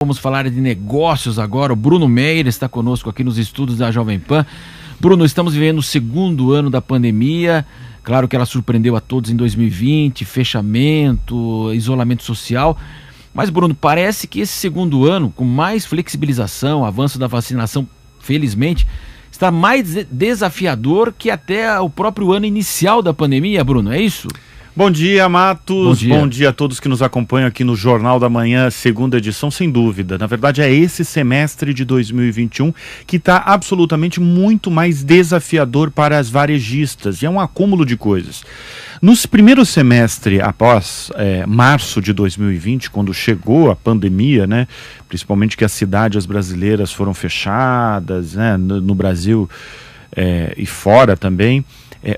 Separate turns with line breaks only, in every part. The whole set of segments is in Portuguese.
Vamos falar de negócios agora. O Bruno Meyer está conosco aqui nos estúdios da Jovem Pan. Bruno, estamos vivendo o segundo ano da pandemia. Claro que ela surpreendeu a todos em 2020, fechamento, isolamento social. Mas, Bruno, parece que esse segundo ano, com mais flexibilização, avanço da vacinação, felizmente, está mais desafiador que até o próprio ano inicial da pandemia, Bruno, é isso?
Bom dia, Matos. Bom dia a todos que nos acompanham aqui no Jornal da Manhã, segunda edição, sem dúvida. Na verdade, é esse semestre de 2021 que está absolutamente muito mais desafiador para as varejistas, e é um acúmulo de coisas. No primeiro semestre, após março de 2020, quando chegou a pandemia, né, principalmente que as cidades brasileiras foram fechadas, né, no Brasil e fora também,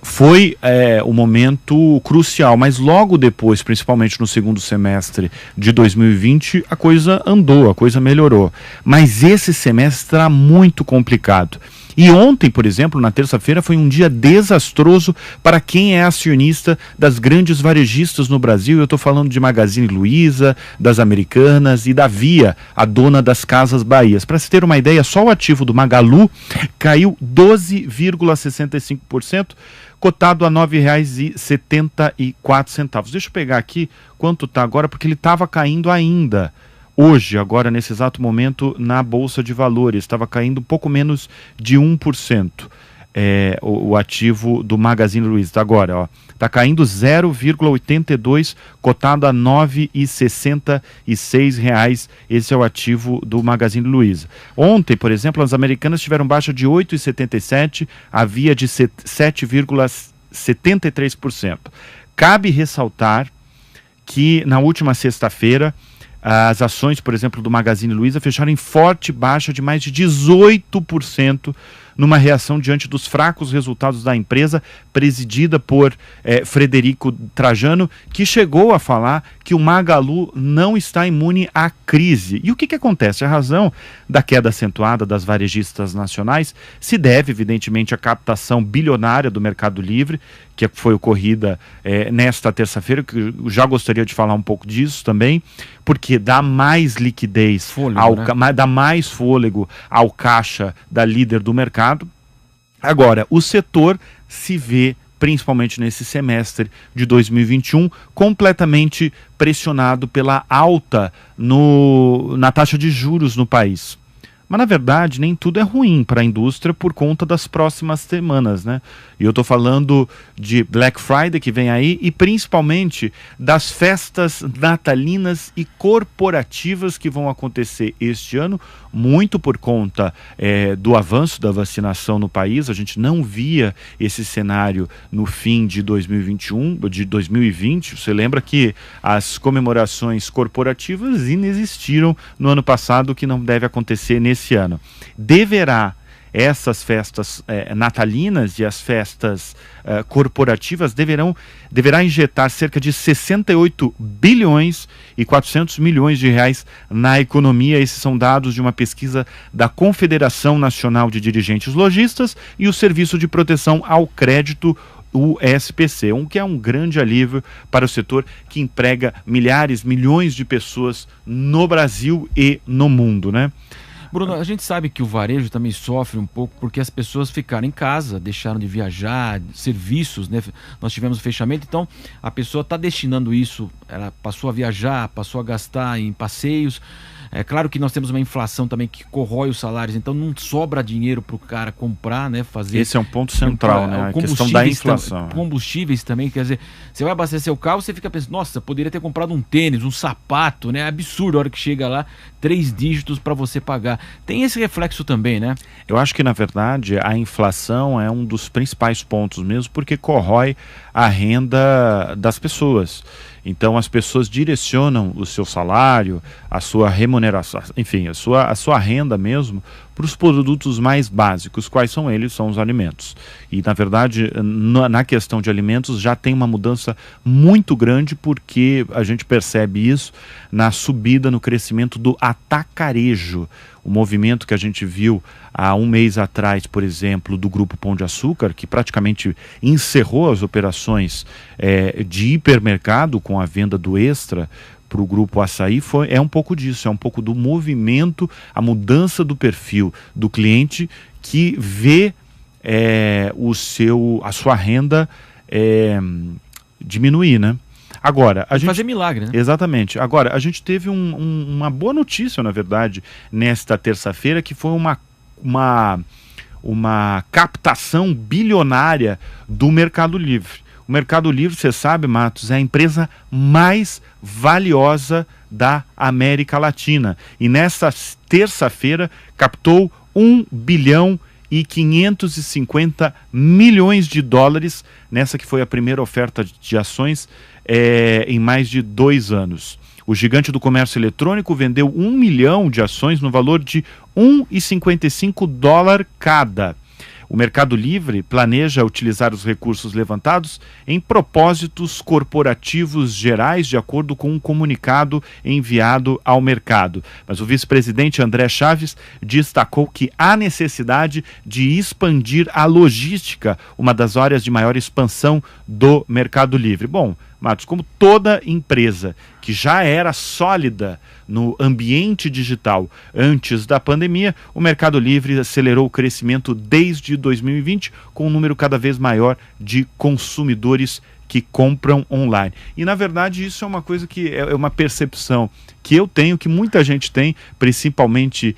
foi um momento crucial, mas logo depois, principalmente no segundo semestre de 2020, a coisa andou, a coisa melhorou. Mas esse semestre está muito complicado. E ontem, por exemplo, na terça-feira, foi um dia desastroso para quem é acionista das grandes varejistas no Brasil. Eu estou falando de Magazine Luiza, das Americanas e da Via, a dona das Casas Bahia. Para se ter uma ideia, só o ativo do Magalu caiu 12,65%, cotado a R$ 9,74. Deixa eu pegar aqui quanto está agora, porque ele estava caindo ainda. Hoje, agora nesse exato momento, na Bolsa de Valores, estava caindo um pouco menos de 1%. O ativo do Magazine Luiza. Agora, está caindo 0,82, cotado a R$ 9,66. Esse é o ativo do Magazine Luiza. Ontem, por exemplo, as Americanas tiveram baixa de 8,77, a Via de 7,73%. Cabe ressaltar que na última sexta-feira, as ações, por exemplo, do Magazine Luiza fecharam em forte baixa de mais de 18%, numa reação diante dos fracos resultados da empresa, presidida por Frederico Trajano, que chegou a falar que o Magalu não está imune à crise. E o que acontece? A razão da queda acentuada das varejistas nacionais se deve, evidentemente, à captação bilionária do Mercado Livre, que foi ocorrida nesta terça-feira, que eu já gostaria de falar um pouco disso também, porque dá mais liquidez, dá mais fôlego ao caixa da líder do mercado. Agora, o setor se vê, principalmente nesse semestre de 2021, completamente pressionado pela alta na taxa de juros no país. Mas, na verdade, nem tudo é ruim para a indústria por conta das próximas semanas, né? E eu estou falando de Black Friday, que vem aí, e principalmente das festas natalinas e corporativas que vão acontecer este ano, muito por conta do avanço da vacinação no país. A gente não via esse cenário no fim de 2021, de 2020. Você lembra que as comemorações corporativas inexistiram no ano passado, que não deve acontecer nesse ano. Essas festas natalinas e as festas corporativas deverá injetar cerca de 68 bilhões e 400 milhões de reais na economia. Esses são dados de uma pesquisa da Confederação Nacional de Dirigentes Lojistas e o Serviço de Proteção ao Crédito, o SPC, que é um grande alívio para o setor que emprega milhões de pessoas no Brasil e no mundo, né?
Bruno, a gente sabe que o varejo também sofre um pouco porque as pessoas ficaram em casa, deixaram de viajar, serviços, né? Nós tivemos fechamento, então a pessoa está destinando isso, ela passou a viajar, passou a gastar em passeios. É claro que nós temos uma inflação também que corrói os salários, então não sobra dinheiro para o cara comprar, né? Fazer.
Esse é um ponto central, né? A questão da inflação.
Combustíveis também, quer dizer, você vai abastecer o carro, você fica pensando, nossa, poderia ter comprado um tênis, um sapato, né? É absurdo a hora que chega lá, 3 dígitos para você pagar. Tem esse reflexo também, né?
Eu acho que, na verdade, a inflação é um dos principais pontos mesmo, porque corrói a renda das pessoas. Então as pessoas direcionam o seu salário, a sua remuneração, enfim, a sua renda mesmo, para os produtos mais básicos. Quais são eles? São os alimentos. E, na verdade, na questão de alimentos já tem uma mudança muito grande, porque a gente percebe isso na subida, no crescimento do atacarejo. O movimento que a gente viu há um mês atrás, por exemplo, do Grupo Pão de Açúcar, que praticamente encerrou as operações de hipermercado com a venda do Extra, o Grupo Assaí é um pouco disso, é um pouco do movimento, a mudança do perfil do cliente que vê a sua renda diminuir, né? Agora, a gente
fazer milagre, né?
Exatamente. Agora, a gente teve uma boa notícia, na verdade, nesta terça-feira, que foi uma captação bilionária do Mercado Livre. O Mercado Livre, você sabe, Matos, é a empresa mais valiosa da América Latina. E nesta terça-feira captou 1 bilhão e 550 milhões de dólares, nessa que foi a primeira oferta de ações em mais de 2 anos. O gigante do comércio eletrônico vendeu 1 milhão de ações no valor de $1,55 cada. O Mercado Livre planeja utilizar os recursos levantados em propósitos corporativos gerais, de acordo com um comunicado enviado ao mercado. Mas o vice-presidente André Chaves destacou que há necessidade de expandir a logística, uma das áreas de maior expansão do Mercado Livre. Bom, Matos, como toda empresa que já era sólida no ambiente digital antes da pandemia, o Mercado Livre acelerou o crescimento desde 2020, com um número cada vez maior de consumidores que compram online. E, na verdade, isso é uma coisa que é uma percepção que eu tenho, que muita gente tem, principalmente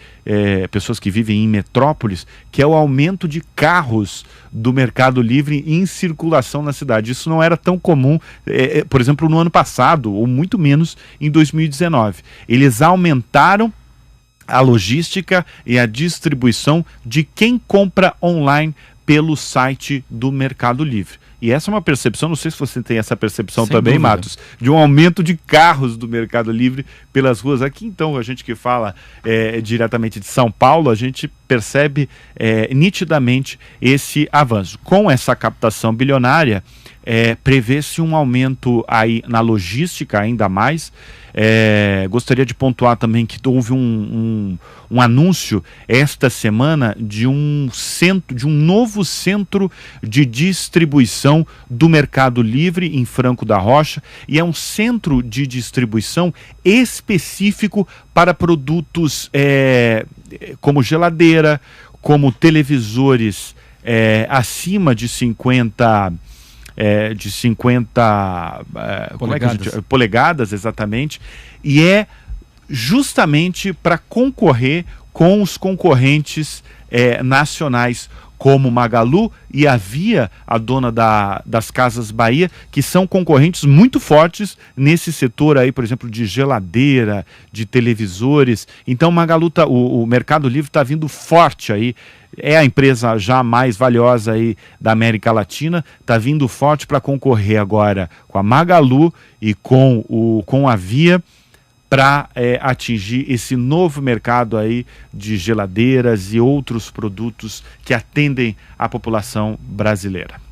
pessoas que vivem em metrópoles, que é o aumento de carros do Mercado Livre em circulação na cidade. Isso não era tão comum, por exemplo, no ano passado, ou muito menos em 2019. Eles aumentaram a logística e a distribuição de quem compra online pelo site do Mercado Livre. E essa é uma percepção, não sei se você tem essa percepção
Sem
também,
dúvida.
Matos, de um aumento de carros do Mercado Livre pelas ruas. Aqui, então, a gente que fala diretamente de São Paulo, a gente percebe nitidamente esse avanço. Com essa captação bilionária, prevê-se um aumento aí na logística ainda mais. Gostaria de pontuar também que houve um anúncio esta semana de um novo centro de distribuição do Mercado Livre em Franco da Rocha, e é um centro de distribuição específico para produtos como geladeira, como televisores acima de 50 polegadas, exatamente, e é justamente para concorrer com os concorrentes nacionais, como Magalu e a Via, a dona das Casas Bahia, que são concorrentes muito fortes nesse setor aí, por exemplo, de geladeira, de televisores. Então o Mercado Livre está vindo forte aí. É a empresa já mais valiosa aí da América Latina, está vindo forte para concorrer agora com a Magalu e com a Via, para atingir esse novo mercado aí de geladeiras e outros produtos que atendem a população brasileira.